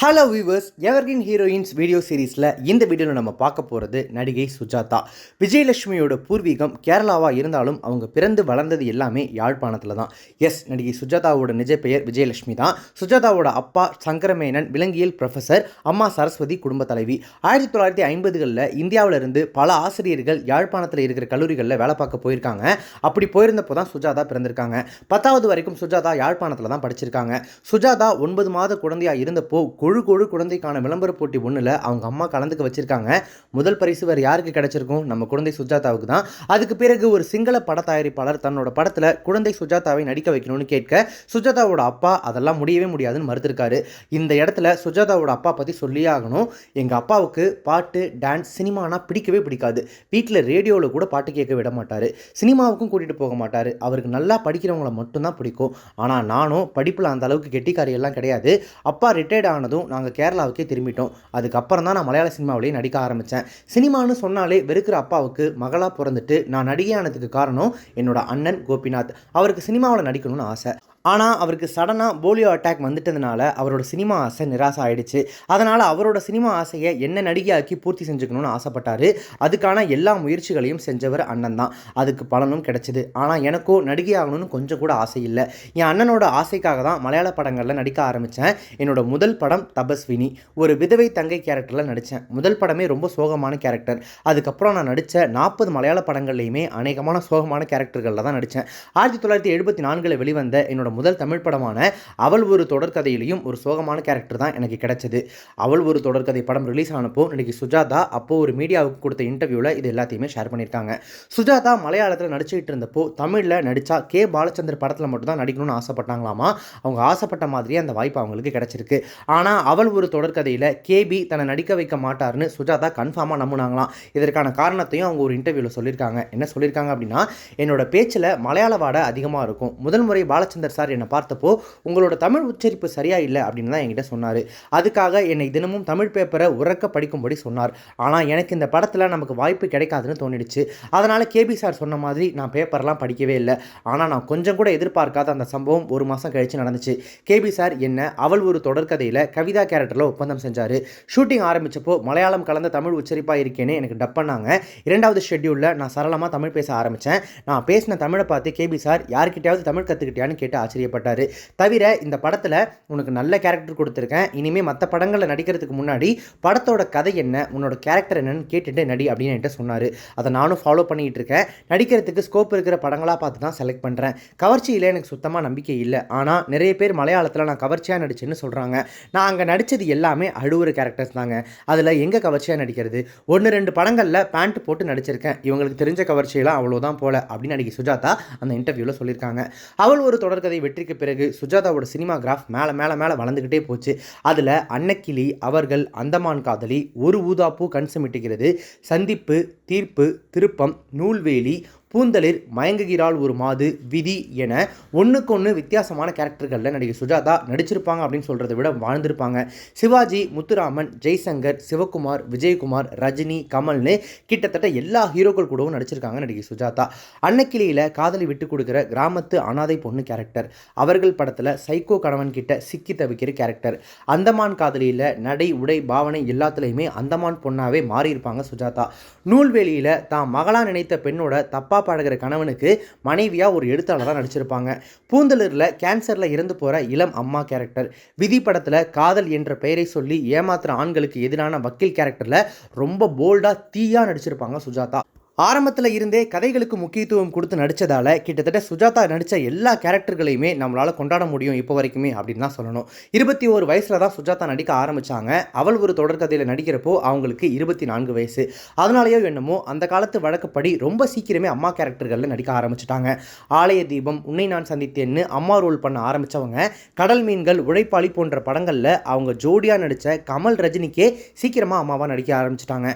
Hello viewers, evergreen heroines video சீரீஸில் இந்த வீடியோவில் நம்ம பார்க்க போகிறது நடிகை சுஜாதா. விஜயலட்சுமியோட பூர்வீகம் கேரளாவாக இருந்தாலும் அவங்க பிறந்து வளர்ந்தது எல்லாமே யாழ்ப்பாணத்தில் தான். எஸ், நடிகை சுஜாதாவோட நிஜ பெயர் விஜயலட்சுமி தான். சுஜாதாவோட அப்பா சங்கரமேனன் விலங்கியல் ப்ரொஃபஸர், அம்மா சரஸ்வதி குடும்ப தலைவி. 1950களில் இந்தியாவிலிருந்து பல ஆசிரியர்கள் யாழ்ப்பாணத்தில் இருக்கிற கல்லூரிகளில் வேலை பார்க்க போயிருக்காங்க. அப்படி போயிருந்தப்போ தான் சுஜாதா பிறந்திருக்காங்க. 10வது வரைக்கும் சுஜாதா யாழ்ப்பாணத்தில் தான் படிச்சிருக்காங்க. சுஜாதா 9 மாத குழந்தையாக இருந்தப்போ கொழு குழந்தைக்கான விளம்பர போட்டி ஒன்றில் அவங்க அம்மா கலந்துக்க வச்சிருக்காங்க. முதல் பரிசு வேறு யாருக்கு கிடைச்சிருக்கும்? நம்ம குழந்தை சுஜாதாவுக்கு தான். அதுக்கு பிறகு ஒரு சிங்கள பட தயாரிப்பாளர் தன்னோட படத்தில் குழந்தை சுஜாதாவை நடிக்க வைக்கணும்னு கேட்க சுஜாதாவோட அப்பா அதெல்லாம் முடியவே முடியாதுன்னு மறுத்திருக்காரு. இந்த இடத்துல சுஜாதாவோட அப்பா பற்றி சொல்லியே ஆகணும். எங்கள் அப்பாவுக்கு பாட்டு, டான்ஸ், சினிமானா பிடிக்கவே பிடிக்காது. வீட்டில் ரேடியோவில் கூட பாட்டு கேட்க விட மாட்டார். சினிமாவுக்கும் கூட்டிகிட்டு போக மாட்டார். அவருக்கு நல்லா படிக்கிறவங்கள மட்டும்தான் பிடிக்கும். ஆனால் நானும் படிப்பில் அந்த அளவுக்கு கெட்டிக்காரியெல்லாம் கிடையாது. அப்பா ரிட்டையர்ட் ஆனதும் நாங்கள் கேரளாவுக்கே திரும்பிட்டோம். அதுக்கப்புறம் தான் நான் மலையாள சினிமாவிலேயே நடிக்க ஆரம்பித்தேன். சினிமான்னு சொன்னாலே வெறுக்கிற அப்பாவுக்கு மகளாக பிறந்துட்டு நான் நடிகையானதுக்கு காரணம் என்னோட அண்ணன் கோபிநாத். அவருக்கு சினிமாவில் நடிக்கணும்னு ஆசை. ஆனால் அவருக்கு சடனாக போலியோ அட்டாக் வந்துட்டதுனால அவரோட சினிமா ஆசை நிராசை ஆயிடுச்சு. அதனால் அவரோட சினிமா ஆசையை என்ன நடிகையாக்கி பூர்த்தி செஞ்சுக்கணும்னு ஆசைப்பட்டார். அதுக்கான எல்லா முயற்சிகளையும் செஞ்சவர் அண்ணன் தான். அதுக்கு பலனும் கிடைச்சிது. ஆனால் எனக்கோ நடிகை ஆகணும்னு கொஞ்சம் கூட ஆசை இல்லை. என் அண்ணனோட ஆசைக்காக தான் மலையாள படங்களில் நடிக்க ஆரம்பித்தேன். என்னோட முதல் படம் தபஸ்வினி. ஒரு விதவை தங்கை கேரக்டரில் நடித்தேன். முதல் படமே ரொம்ப சோகமான கேரக்டர். அதுக்கப்புறம் நான் நடித்த 40 மலையாள படங்கள்லையுமே அநேகமான சோகமான கேரக்டர்களில் தான் நடித்தேன். 1974 வெளிவந்த என்னோட முதல் தமிழ் படமான அவள் ஒரு தொடர்கதையிலையும் ஒரு சோகமான கேரக்டர் தான் எனக்கு கிடைச்சது. அவள் ஒரு தொடர்கதை படம் ரிலீஸ் ஆனப்போ நடிகை சுஜாதா அப்போ ஒரு மீடியாவுக்கு கொடுத்த இன்டர்வியூவில் இது எல்லாத்தையுமே ஷேர் பண்ணியிருக்காங்க. சுஜாதா மலையாளத்தில் நடிச்சுக்கிட்டு இருந்தப்போ தமிழில் நடித்தா கே பாலச்சந்தர் படத்தில் மட்டும் தான் நடிக்கணும்னு ஆசைப்பட்டாங்களாமா. அவங்க ஆசைப்பட்ட மாதிரியே அந்த வாய்ப்பு அவங்களுக்கு கிடைச்சிருக்கு. ஆனால் அவள் ஒரு தொடர்கதையில் கேபி தன்னை நடிக்க வைக்க மாட்டார்னு சுஜாதா கன்ஃபார்மாக நம்பினாங்களாம். இதற்கான காரணத்தையும் அவங்க ஒரு இன்டர்வியூவில் சொல்லியிருக்காங்க. என்ன சொல்லியிருக்காங்க அப்படின்னா, என்னோட பேச்சில் மலையாள வாடை அதிகமாக இருக்கும். முதல் முறை பாலச்சந்தர் சார் என்னை பார்த்தப்போ உங்களோட தமிழ் உச்சரிப்பு சரியா இல்லை அப்படின்னு தான் என்கிட்ட சொன்னார். அதுக்காக என்னை தினமும் தமிழ் பேப்பரை உறக்க படிக்கும்படி சொன்னார். ஆனால் எனக்கு இந்த படத்தில் நமக்கு வாய்ப்பு கிடைக்காதுன்னு தோணிடுச்சு. அதனால் கேபி சார் சொன்ன மாதிரி நான் பேப்பர்லாம் படிக்கவே இல்லை. ஆனால் நான் கொஞ்சம் கூட எதிர்பார்க்காத அந்த சம்பவம் ஒரு மாதம் கழித்து நடந்துச்சு. கேபி சார் என்ன அவள் ஒரு தொடர்கதையில் கவிதா கேரக்டரில் ஒப்பந்தம் செஞ்சார். ஷூட்டிங் ஆரம்பித்தப்போ மலையாளம் கலந்த தமிழ் உச்சரிப்பாக இருக்கேன்னு எனக்கு டப் பண்ணாங்க. 2வது ஷெட்யூலில் நான் சரளமாக தமிழ் பேச ஆரம்பித்தேன். நான் பேசின தமிழை பார்த்து கேபி சார் யார்கிட்டையாவது தமிழ் கற்றுக்கிட்டியான்னு கேட்டு ஆச்சரியப்பட்டார். தவிர இந்த படத்தில் உனக்கு நல்ல கேரக்டர் கொடுத்துருக்கேன். இனிமேல் மற்ற படங்களில் நடிக்கிறதுக்கு முன்னாடி படத்தோட கதை என்ன, உன்னோட கேரக்டர் என்னன்னு கேட்டுட்டு நடி அப்படின்னு என்கிட்ட சொன்னார். அதை நானும் ஃபாலோ பண்ணிகிட்டு இருக்கேன். நடிக்கிறதுக்கு ஸ்கோப் இருக்கிற படங்களாக பார்த்து தான் செலக்ட் பண்ணுறேன். கவர்ச்சியில் எனக்கு சுத்தமாக நம்பிக்கை இல்லை. ஆனால் நிறைய பேர் மலையாளத்தில் நான் கவர்ச்சியாக நடிச்சேன்னு சொல்கிறாங்க. நான் அங்கே நடித்தது எல்லாமே அழுவுற கேரக்டர்ஸ் தாங்க. அதில் எங்கே கவர்ச்சியாக நடிக்கிறது? 1-2 படங்களில் பேண்ட் போட்டு நடிச்சிருக்கேன். இவங்களுக்கு தெரிஞ்ச கவர்ச்சியெல்லாம் அவ்வளோதான் போல அப்படின்னு நடிகை சுஜாதா அந்த இன்டர்வியூவில் சொல்லியிருக்காங்க. அவள் ஒரு தொடர்கதை வெற்றிக்கு பிறகு சுஜாதாவோட சினிமா கிராஃப் மேலே வளர்ந்துக்கிட்டே போச்சு. அதில் அன்னக்கிளி, அவர்கள், அந்தமான் காதலி, ஒரு ஊதாப்பூ கண் சிமிட்டுகிறது, சந்திப்பு, தீர்ப்பு, திருப்பம், நூல்வேலி, பூந்தளிர், மயங்குகிறாள் ஒரு மாது, விதி என ஒன்றுக்கொன்று வித்தியாசமான கேரக்டர்களில் நடிகை சுஜாதா நடிச்சிருப்பாங்க அப்படின்னு சொல்கிறத விட வாழ்ந்திருப்பாங்க. சிவாஜி, முத்துராமன், ஜெய்சங்கர், சிவகுமார், விஜயகுமார், ரஜினி, கமல்னு கிட்டத்தட்ட எல்லா ஹீரோக்கள் கூடவும் நடிச்சிருக்காங்க நடிகை சுஜாதா. அன்னக்கிளியில் காதலி விட்டு கொடுக்குற கிராமத்து அனாதை பொண்ணு கேரக்டர், அவர்கள் படத்தில் சைக்கோ கணவன் கிட்ட சிக்கி தவிக்கிற கேரக்டர், அந்தமான் காதலியில் நடை, உடை, பாவனை எல்லாத்துலேயுமே அந்தமான் பொண்ணாவே மாறியிருப்பாங்க சுஜாதா. நூல்வேலியில் தான் மகளா நினைத்த பெண்ணோட தப்பா பாடுகிற கணவனுக்கு மனைவியா ஒரு எழுத்தாளராக நடிச்சிருப்பாங்க. பூந்தளிரில் கேன்சரில் இறந்து போகிற இளம் அம்மா கேரக்டர், விதி படத்தில் காதல் என்ற பெயரை சொல்லி ஏமாத்துற ஆண்களுக்கு எதிரான வக்கீல் கேரக்டரில் ரொம்ப போல்டாக தீயாக நடிச்சிருப்பாங்க சுஜாதா. ஆரம்பத்தில் இருந்தே கதைகளுக்கு முக்கியத்துவம் கொடுத்து நடித்ததால் கிட்டத்தட்ட சுஜாதா நடித்த எல்லா கேரக்டர்களையுமே நம்மளால் கொண்டாட முடியும் இப்போ வரைக்குமே அப்படின்னு தான் சொல்லணும். 21 வயசில் தான் சுஜாதா நடிக்க ஆரம்பித்தாங்க. அவள் ஒரு தொடர்கதையில் நடிக்கிறப்போ அவங்களுக்கு 24 வயசு. அதனாலேயோ என்னமோ அந்த காலத்து வழக்கப்படி ரொம்ப சீக்கிரமே அம்மா கேரக்டர்களில் நடிக்க ஆரம்பிச்சிட்டாங்க. ஆலய தீபம், உன்னை நான் சந்தித்தேன்னு அம்மா ரோல் பண்ண ஆரம்பித்தவங்க கடல் மீன்கள், உழைப்பாளி போன்ற படங்களில் அவங்க ஜோடியாக நடித்த கமல், ரஜினிக்கே சீக்கிரமாக அம்மாவாக நடிக்க ஆரம்பிச்சிட்டாங்க.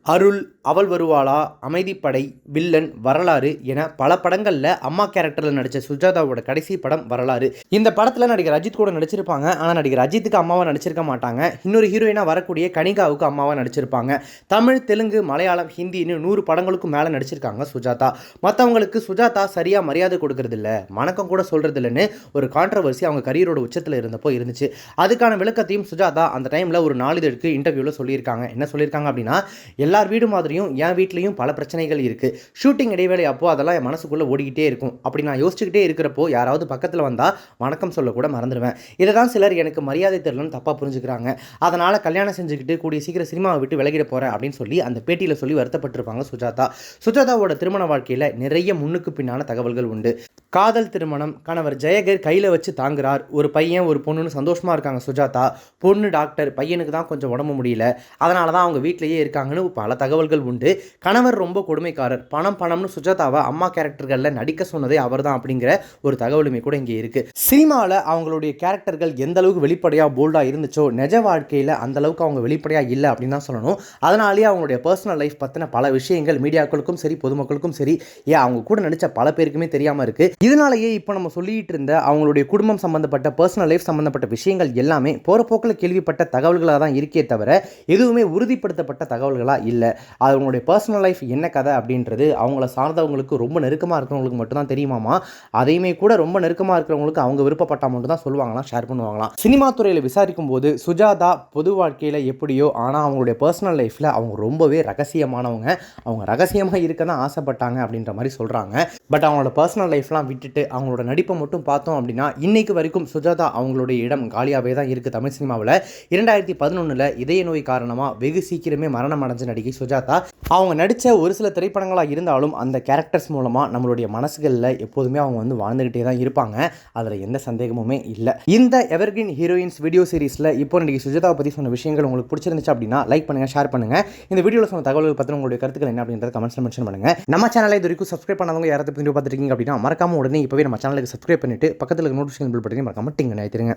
அருள், அவள் வருவாளா, அமைதிப்படை, வில்லன், வரலாறு என பல படங்களில் அம்மா கேரக்டரில் நடித்த சுஜாதாவோட கடைசி படம் வரலாறு. இந்த படத்தில் நடிகர் அஜித் கூட நடிச்சிருப்பாங்க. ஆனால் நடிகர் அஜித்துக்கு அம்மாவை நடிச்சிருக்க மாட்டாங்க. இன்னொரு ஹீரோயினாக வரக்கூடிய கனிகாவுக்கு அம்மாவாக நடிச்சிருப்பாங்க. தமிழ், தெலுங்கு, மலையாளம், ஹிந்தின்னு 100 படங்களுக்கும் மேலே நடிச்சிருக்காங்க சுஜாதா. மற்றவங்களுக்கு சுஜாதா சரியாக மரியாதை கொடுக்கறதில்ல, வணக்கம் கூட சொல்கிறது இல்லைன்னு ஒரு கான்ட்ரவர்சி அவங்க கரியரோட உச்சத்தில் இருந்தப்போ இருந்துச்சு. அதுக்கான விளக்கத்தையும் சுஜாதா அந்த டைமில் ஒரு நாளிதழுக்கு இன்டர்வியூவில் சொல்லியிருக்காங்க. என்ன சொல்லியிருக்காங்க அப்படின்னா, எல்லார் வீடு மாதிரி என் வீட்லையும் பல பிரச்சனைகள் இருக்குது. ஷூட்டிங் இடைவேளை அப்போ அதெல்லாம் என் மனசுக்குள்ளே ஓடிக்கிட்டே இருக்கும். அப்படி நான் யோசிச்சுக்கிட்டே இருக்கிறப்போ யாராவது பக்கத்தில் வந்தால் வணக்கம் சொல்ல கூட மறந்துடுவேன். இதை தான் சிலர் எனக்கு மரியாதை தெரியலன்னு தப்பாக புரிஞ்சுக்கிறாங்க. அதனால் கல்யாணம் செஞ்சுக்கிட்டு கூடிய சீக்கிரம் சினிமாவை விட்டு விலகிட போகிறேன் அப்படின்னு சொல்லி அந்த பேட்டியில் சொல்லி வருத்தப்பட்டிருப்பாங்க சுஜாதா. சுஜாதாவோட திருமண வாழ்க்கையில் நிறைய முன்னுக்கு பின்னான தகவல்கள் உண்டு. காதல் திருமணம், கணவர் ஜெயகர் கையில் வச்சு தாங்குறார். ஒரு பையன் ஒரு பொண்ணுன்னு சந்தோஷமாக இருக்காங்க சுஜாதா. பொண்ணு டாக்டர், பையனுக்கு தான் கொஞ்சம் உடம்பு முடியல, அதனால தான் அவங்க வீட்டிலேயே இருக்காங்கன்னு பல தகவல்கள் உண்டு. கணவர் ரொம்ப கொடுமைக்காரர், பணம்னு சுஜாதாவை அம்மா கேரக்டர்களில் நடிக்க சொன்னதே அவர் தான் அப்படிங்கிற ஒரு தகவலுமே கூட இங்கே இருக்கு. சினிமாவில் அவங்களுடைய கேரக்டர்கள் எந்த அளவுக்கு வெளிப்படையாக போல்டாக இருந்துச்சோ, நிஜ வாழ்க்கையில் அந்த அளவுக்கு அவங்க வெளிப்படையாக இல்லை அப்படின்னு தான் சொல்லணும். அதனாலேயே அவங்களுடைய பர்சனல் லைஃப் பற்றின பல விஷயங்கள் மீடியாக்களுக்கும் சரி பொதுமக்களுக்கும் சரி அவங்க கூட நடித்த பல பேருக்குமே தெரியாமல் இருக்கு. இதனாலேயே இப்போ நம்ம சொல்லிட்டு இருந்த அவங்களுடைய குடும்பம் சம்பந்தப்பட்ட பர்சனல் லைஃப் சம்பந்தப்பட்ட விஷயங்கள் எல்லாமே போகிற போக்கில் கேள்விப்பட்ட தகவல்களாக தான் இருக்கே தவிர எதுவுமே உறுதிப்படுத்தப்பட்ட தகவல்களாக இல்லை. அவங்களுடைய பர்சனல் லைஃப் என்ன கதை அப்படின்றது அவங்கள சார்ந்தவங்களுக்கு ரொம்ப நெருக்கமாக இருக்கிறவங்களுக்கு மட்டும்தான் தெரியுமாமா. அதையுமே கூட ரொம்ப நெருக்கமாக இருக்கிறவங்களுக்கு அவங்க விருப்பப்பட்டால் மட்டும் தான் சொல்லுவாங்களாம், ஷேர் பண்ணுவாங்களாம். சினிமா துறையில் விசாரிக்கும் போது சுஜாதா பொது வாழ்க்கையில் எப்படியோ, ஆனால் அவங்களுடைய பர்சனல் லைஃப்பில் அவங்க ரொம்பவே ரகசியமானவங்க. அவங்க ரகசியமாக இருக்க தான் ஆசைப்பட்டாங்க அப்படின்ற மாதிரி சொல்கிறாங்க. பட் அவங்களோட பர்சனல் லைஃப்லாம் விட்டுட்டு அவங்களோட நடிப்பை மட்டும் பார்த்தோம் அப்படின்னா இன்னைக்கு வரைக்கும் சுஜாதா அவங்களுடைய இடம் காலியாகவே தான் இருக்குது தமிழ் சினிமாவில். 2011 இதய நோய் காரணமாக வெகு சீக்கிரமே மரணம் அடைஞ்ச நடிகை சுஜாதா. அவங்க நடித்த ஒரு சில திரைப்படங்களாக இருந்தாலும் அந்த கேரக்டர்ஸ் மூலமாக நம்மளுடைய மனசுகளில் எப்போதுமே அவங்க வாழ்ந்துகிட்டே தான் இருப்பாங்க. அதில் எந்த சந்தேகமுமே இல்லை. இந்த எவர்கிரீன் ஹீரோயின்ஸ் வீடியோ சீரிஸில் இப்போ நடிகை சுஜாதாவை பற்றி சொன்ன விஷயங்கள் உங்களுக்கு பிடிச்சிருந்துச்சு அப்படின்னா லைக் பண்ணுங்கள், ஷேர் பண்ணுங்கள். இந்த வீடியோவில் சொன்ன தகவல்கள் பற்றி உங்களுடைய கருத்துக்கள் என்ன அப்படின்றத கமெண்ட்ஸில் மென்ஷன் பண்ணுங்கள். நம்ம சேனலை இது வரைக்கும் சப்ஸ்கிரைப் பண்ணாதவங்க யாராவது வீடியோ பார்த்துருக்கீங்க அப்படின்னா மறக்காம உடனே இப்போவே நம்ம சேனலுக்கு சப்ஸ்கிரைப் பண்ணிட்டு பக்கத்தில் நோட்டிஃபிகேஷன் பில் பட்டனையும் மறக்காம டிங் பண்ணி வைத்திருங்க.